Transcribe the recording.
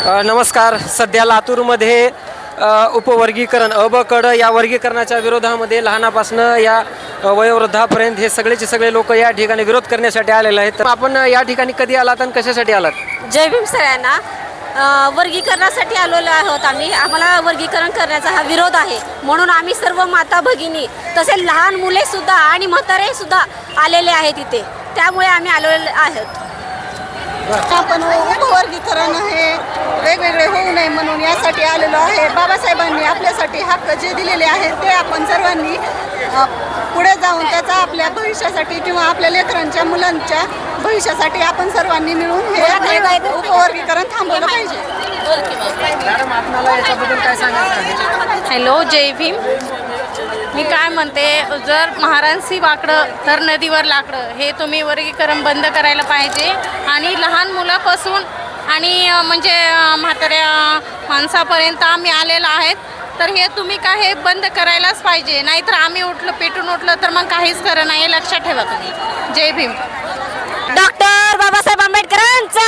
नमस्कार. सध्या लातूरमध्ये उपवर्गीकरण अ, ब, क, ड या वर्गीकरणाच्या विरोधामध्ये लहानापासून या वयोवृद्धापर्यंत हे सगळेचे सगळे लोक या ठिकाणी विरोध करण्यासाठी आलेले आहेत. तर आपण या ठिकाणी कधी आलात आणि कशासाठी आलात? जय भीम सगळ्यांना. वर्गीकरणासाठी आलेलो आहोत आम्ही. आम्हाला वर्गीकरण करण्याचा हा विरोध आहे, म्हणून आम्ही सर्व माता भगिनी तसेच लहान मुले सुद्धा आणि म्हातारे सुद्धा आलेले आहेत इथे. त्यामुळे आम्ही आलेलो आहोत. आपण उपवर्गीकरण हे वेगवेगळे होऊ नये म्हणून यासाठी आलेलो आहे. बाबासाहेबांनी आपल्यासाठी हक्क जे दिलेले आहेत ते आपण सर्वांनी पुढे जाऊन त्याचा आपल्या भविष्यासाठी किंवा आपल्या लेकरांच्या मुलांच्या भविष्यासाठी आपण सर्वांनी मिळून हे उपवर्गीकरण थांबवलं पाहिजे. मॅडम, आपल्याला याच्याबद्दल काय सांगायचं आहे? हॅलो, जय भीम. मी काय म्हणते, जर महारांसी वाकडं तर नदीवर लाकडं हे तुम्ही वर्गीकरण बंद करायला पाहिजे. आणि लहान मुलापासून आणि म्हणजे म्हाताऱ्या माणसापर्यंत आम्ही आलेलो आहेत, तर हे तुम्ही काय हे बंद करायलाच पाहिजे. नाहीतर आम्ही पेटून उठलं तर मग काहीच खरं नाही. लक्षात ठेवा तुम्ही. जय भीम. डॉक्टर बाबासाहेब आंबेडकरांचा